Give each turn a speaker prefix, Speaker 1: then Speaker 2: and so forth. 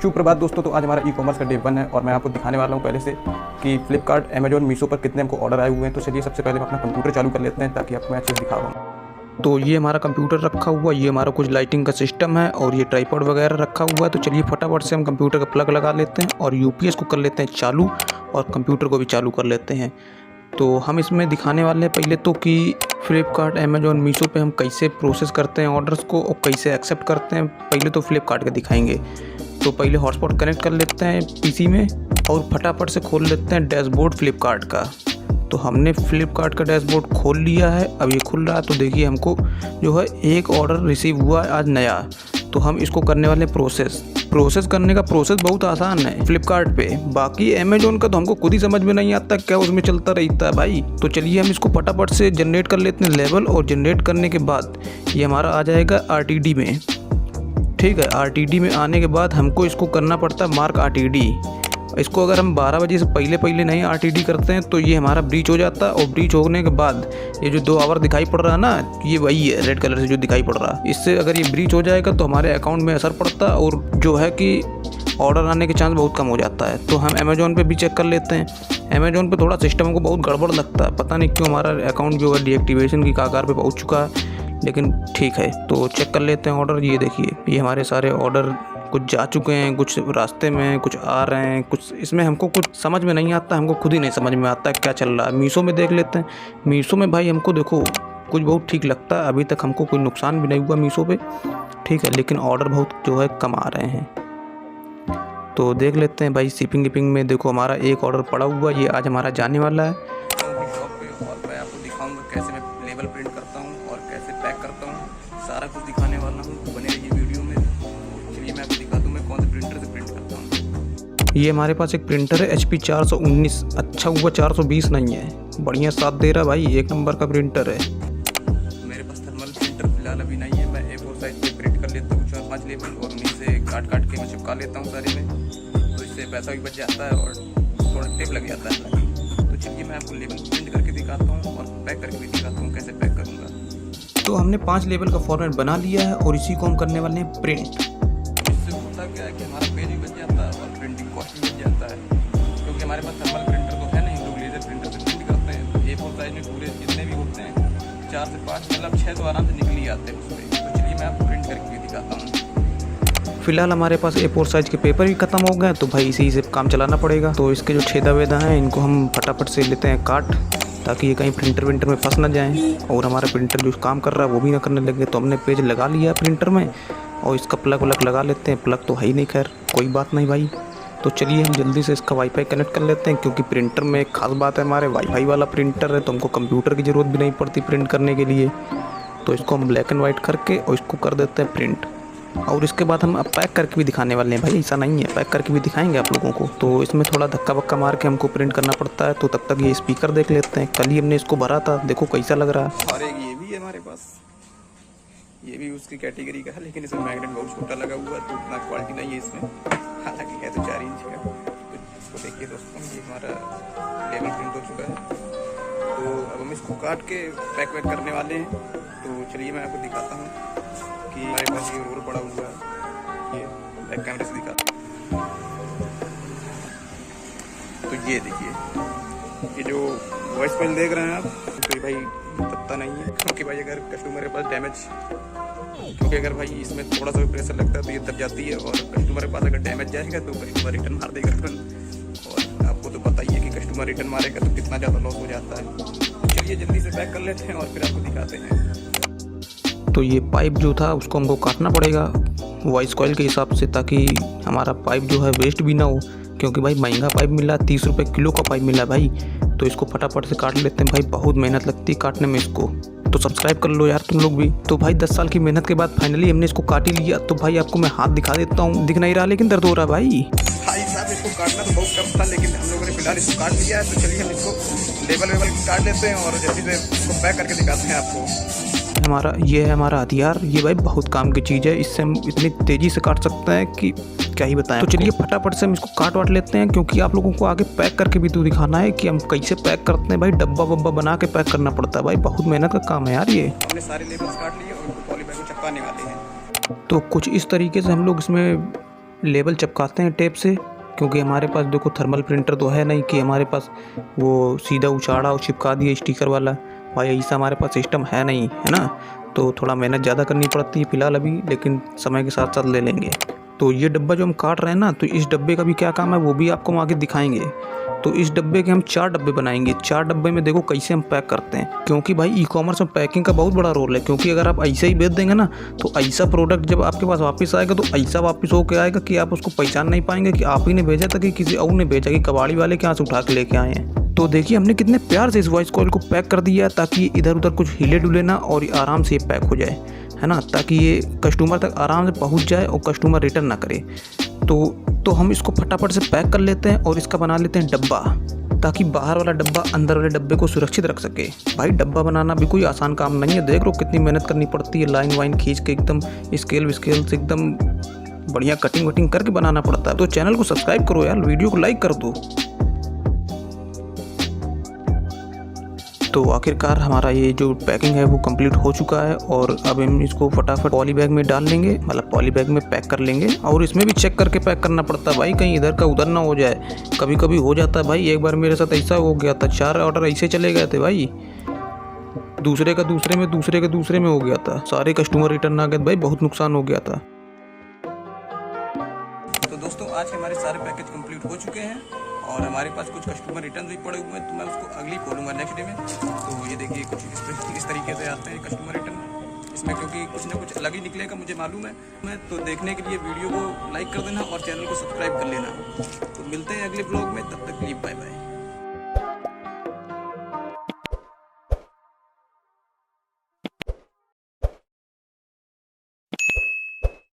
Speaker 1: सुप्रभात दोस्तों। तो आज हमारा ई कॉमर्स का डे 1 है और मैं आपको दिखाने वाला हूँ पहले से कि फ्लिपकार्ट, अमेजॉन, मीशो पर कितने हमको ऑर्डर आए हुए हैं। तो चलिए सबसे पहले हम अपना कंप्यूटर चालू कर लेते हैं ताकि आपको मैं अच्छे से दिखा पाऊँ। तो ये हमारा कंप्यूटर रखा हुआ, ये हमारा कुछ लाइटिंग का सिस्टम है और ये ट्राइपॉड वगैरह रखा हुआ है। तो चलिए फटाफट से हम कंप्यूटर का प्लग लगा लेते हैं और यूपीएस को कर लेते हैं चालू और कंप्यूटर को भी चालू कर लेते हैं। तो हम इसमें दिखाने वाले हैं पहले तो कि फ्लिपकार्ट, अमेजॉन, मीशो पे हम कैसे प्रोसेस करते हैं ऑर्डर्स को और कैसे एक्सेप्ट करते हैं। पहले तो फ्लिपकार्ट का दिखाएंगे। तो पहले हॉटस्पॉट कनेक्ट कर लेते हैं पीसी में और फटाफट से खोल लेते हैं डैशबोर्ड फ्लिपकार्ट का। तो हमने फ्लिपकार्ट का डैशबोर्ड खोल लिया है, अब ये खुल रहा है। तो देखिए हमको जो है एक ऑर्डर रिसीव हुआ है आज नया। तो हम इसको करने वाले प्रोसेस करने का प्रोसेस बहुत आसान है फ्लिपकार्ट पे। बाकी अमेजोन का तो हमको खुद ही समझ में नहीं आता क्या उसमें चलता रहता है भाई। तो चलिए हम इसको फटाफट से जनरेट कर लेते हैं लेवल, और जनरेट करने के बाद ये हमारा आ जाएगा आरटीडी में। ठीक है, आरटीडी में आने के बाद हमको इसको करना पड़ता है मार्क आरटीडी। इसको अगर हम 12 बजे से पहले नहीं आरटीडी करते हैं तो ये हमारा ब्रीच हो जाता है। और ब्रीच होने के बाद ये जो 2 आवर दिखाई पड़ रहा है ना, ये वही है रेड कलर से जो दिखाई पड़ रहा है। इससे अगर ये ब्रीच हो जाएगा तो हमारे अकाउंट में असर पड़ता है और जो है कि ऑर्डर आने के चांस बहुत कम हो जाता है। तो हम अमेजोन पे भी चेक कर लेते हैं। अमेजोन पे थोड़ा सिस्टम को बहुत गड़बड़ लगता है, पता नहीं क्यों हमारा अकाउंट जो है डीएक्टिवेशन की कगार पे पहुँच चुका है, लेकिन ठीक है। तो चेक कर लेते हैं ऑर्डर। ये देखिए ये हमारे सारे ऑर्डर कुछ जा चुके हैं, कुछ रास्ते में, कुछ आ रहे हैं, कुछ इसमें हमको कुछ समझ में नहीं आता, हमको खुद ही नहीं समझ में आता है क्या चल रहा है। मीशो में देख लेते हैं। मीशो में भाई हमको देखो कुछ बहुत ठीक लगता है, अभी तक हमको कोई नुकसान भी नहीं हुआ मीशो पे, ठीक है। लेकिन ऑर्डर बहुत जो है कम आ रहे हैं। तो देख लेते हैं भाई शिपिंग में देखो हमारा एक ऑर्डर पड़ा हुआ, ये आज हमारा जाने वाला है। और मैं आपको दिखाऊंगा कैसे मैं लेबल प्रिंट करता हूँ और कैसे पैक करता हूँ, सारा कुछ दिखाने वाला हूँ। बने रहिए वीडियो में। चलिए मैं आपको दिखा दूँ मैं कौन से प्रिंटर से प्रिंट करता हूँ। ये हमारे पास एक प्रिंटर है HP 419। अच्छा हुआ 420 नहीं है, बढ़िया साथ दे रहा भाई, एक नंबर का प्रिंटर है। मेरे पास थर्मल प्रिंटर फिलहाल अभी नहीं है। मैं A4 साइज पे प्रिंट कर लेता हूँ 4-5 लेबल और उन्हीं से काट के मैं चिपका लेता हूँ सारे में। तो इससे पैसा भी बच जाता है और थोड़ा टेप लग जाता है। तो चलिए मैं आपको लेबल प्रिंट करके दिखाता हूँ और पैक करके भी दिखाता हूँ कैसे पैक करूँगा। तो हमने 5 लेबल का फॉर्मेट बना लिया है और इसी को हम करने वाले हैं प्रिंट। इससे होता क्या है कि हमारा पेज भी बच जाता है और प्रिंटिंग कॉस्ट भी बच जाता है, क्योंकि हमारे पास थर्मल प्रिंटर तो है नहीं, हम लोग लेजर प्रिंटर से प्रिंट करते हैं। तो A4 साइज में पूरे जितने भी होते हैं 4 से 5 मतलब 6 तो आराम से निकल ही आते हैं उसमें। तो चलिए मैं आपको प्रिंट करके भी दिखाता हूँ। फिलहाल हमारे पास A4 साइज के पेपर भी खत्म हो गए, तो भाई इसी से काम चलाना पड़ेगा। तो इसके जो छेदा वेदा हैं इनको हम फटाफट से लेते हैं काट, ताकि ये कहीं प्रिंटर में फंस ना जाएं और हमारा प्रिंटर जो काम कर रहा है वो भी ना करने लगे। तो हमने पेज लगा लिया प्रिंटर में और इसका प्लग लगा लेते हैं। प्लग तो है ही नहीं, खैर कोई बात नहीं भाई। तो चलिए हम जल्दी से इसका वाईफाई कनेक्ट कर लेते हैं, क्योंकि प्रिंटर में एक खास बात है, हमारे वाईफाई वाला प्रिंटर है तो हमको कंप्यूटर की ज़रूरत भी नहीं पड़ती प्रिंट करने के लिए। तो इसको हम ब्लैक एंड वाइट करके और इसको कर देते हैं प्रिंट। और इसके बाद हम अब पैक करके भी दिखाने वाले हैं भाई, ऐसा नहीं है, पैक करके भी दिखाएंगे आप लोगों को। तो इसमें थोड़ा धक्का वक्का मार के हमको प्रिंट करना पड़ता है। तो तब तक ये स्पीकर देख लेते हैं, कल ही हमने इसको भरा था, देखो कैसा लग रहा है। और एक ये भी है हमारे पास, ये भी उसकी कैटेगरी का है, लेकिन इसमें मैग्नेट बहुत छोटा लगा हुआ है तो उतना क्वालिटी नहीं है इसमें, हालांकि है तो 4 इंच का। तो इसको देखिए दोस्तों, ये हमारा लेबल प्रिंट हो चुका है। तो अब हम इसको काट के पैक वैक करने वाले हैं। तो चलिए मैं आपको दिखाता हूँ कि हमारे पास ये रोल पड़ा हुआ है, ये बैक कैमरे से दिखाता हूँ। तो ये देखिए ये जो वॉइस फाइल देख रहे हैं आप, तो भाई तत्ता नहीं है, क्योंकि भाई अगर कस्टमर के पास डैमेज, क्योंकि अगर भाई इसमें थोड़ा सा भी प्रेशर लगता है तो ये दब जाती है, और कस्टमर के पास अगर डैमेज जाएगा तो कस्टमर रिटर्न मार देगा तुरंत। और आपको तो पता ही है कि कस्टमर रिटर्न मारेगा तो कितना ज़्यादा लॉस हो जाता है। तो चलिए जल्दी से पैक कर लेते हैं और फिर आपको दिखाते हैं। तो ये पाइप जो था उसको हमको काटना पड़ेगा वॉइस कॉइल के हिसाब से, ताकि हमारा पाइप जो है वेस्ट भी ना हो, क्योंकि भाई महंगा पाइप मिला, 30 रुपये किलो का पाइप मिला भाई। तो इसको फटाफट से काट लेते हैं भाई, बहुत मेहनत लगती है काटने में इसको। तो सब्सक्राइब कर लो यार तुम लोग भी। तो भाई 10 साल की मेहनत के बाद फाइनली हमने इसको काट ही लिया। तो भाई आपको मैं हाथ दिखा देता हूँ, दिख नहीं रहा लेकिन दर्द हो रहा भाई साहब। इसको काटना तो बहुत कम था, लेकिन हम लोगों ने फिलहाल इसको काट लिया है। तो चलिए हम इसको लेबल काट लेते हैं और जल्दी से इसको पैक करके दिखाते हैं आपको। ये है हमारा हथियार, ये भाई बहुत काम की चीज़ है, इससे हम इतनी तेज़ी से काट सकते हैं कि क्या ही बताएं। तो चलिए फटाफट से हम इसको काट वाट लेते हैं, क्योंकि आप लोगों को आगे पैक करके भी तो दिखाना है कि हम कैसे पैक करते हैं भाई। डब्बा वब्बा बना के पैक करना पड़ता है भाई, बहुत मेहनत का काम है यार ये। हमने सारे लेबल्स काट लिए और उनको पॉली बैग में चिपकाने वाले हैं। तो कुछ इस तरीके से हम लोग इसमें लेबल चिपकाते हैं टेप से, क्योंकि हमारे पास देखो थर्मल प्रिंटर तो है नहीं कि हमारे पास वो सीधा उचाड़ा और चिपका दिए स्टिकर वाला। भाई ऐसा हमारे पास सिस्टम है नहीं, है ना। तो थोड़ा मेहनत ज़्यादा करनी पड़ती है फ़िलहाल अभी, लेकिन समय के साथ साथ ले लेंगे। तो ये डब्बा जो हम काट रहे हैं ना, तो इस डब्बे का भी क्या काम है वो भी आपको हम आगे दिखाएंगे। तो इस डब्बे के हम 4 डब्बे बनाएंगे। 4 डब्बे में देखो कैसे हम पैक करते हैं, क्योंकि भाई ई कॉमर्स में पैकिंग का बहुत बड़ा रोल है। क्योंकि अगर आप ऐसे ही बेच देंगे ना, तो ऐसा प्रोडक्ट जब आपके पास वापस आएगा तो ऐसा वापस होकर आएगा कि आप उसको पहचान नहीं पाएंगे कि आप ही ने भेजा था कि किसी और ने भेजा, कि कबाड़ी वाले के यहाँ से उठा के लेके आए हैं। तो देखिए हमने कितने प्यार से इस वॉइस कॉल को पैक कर दिया ताकि इधर उधर कुछ हिले डुले ना और आराम से ये पैक हो जाए, है ना, ताकि ये कस्टमर तक आराम से पहुंच जाए और कस्टमर रिटर्न ना करे। तो हम इसको फटाफट से पैक कर लेते हैं और इसका बना लेते हैं डब्बा, ताकि बाहर वाला डब्बा अंदर वाले डब्बे को सुरक्षित रख सके। भाई डब्बा बनाना भी कोई आसान काम नहीं है। देख लो कितनी मेहनत करनी पड़ती है, लाइन वाइन खींच के एकदम स्केल विस्केल से एकदम बढ़िया कटिंग वटिंग करके बनाना पड़ता है। तो चैनल को सब्सक्राइब करो यार, वीडियो को लाइक कर दो। तो आखिरकार हमारा ये जो पैकिंग है वो कंप्लीट हो चुका है और अब हम इसको फटाफट पॉली बैग में डाल लेंगे, मतलब पॉली बैग में पैक कर लेंगे। और इसमें भी चेक करके पैक करना पड़ता है भाई, कहीं इधर का उधर ना हो जाए। कभी कभी हो जाता है भाई, एक बार मेरे साथ ऐसा हो गया था, 4 ऑर्डर ऐसे चले गए थे भाई, दूसरे का दूसरे में, दूसरे के दूसरे में हो गया था। सारे कस्टमर रिटर्न आ गए भाई, बहुत नुकसान हो गया था। तो दोस्तों आज हमारे सारे पैकेज कंप्लीट हो चुके हैं और हमारे पास कुछ कस्टमर रिटर्न भी पड़े हुए हैं, तो मैं उसको अगली खोलूँगा नेक्स्ट डे में। तो ये देखिए कुछ इस तरीके से आते हैं कस्टमर रिटर्न इसमें, क्योंकि कुछ ना कुछ अलग ही निकलेगा मुझे मालूम है। तो देखने के लिए वीडियो को लाइक कर देना और चैनल को सब्सक्राइब कर लेना। तो मिलते हैं अगले ब्लॉग में, तब तक के लिए बाय बाय।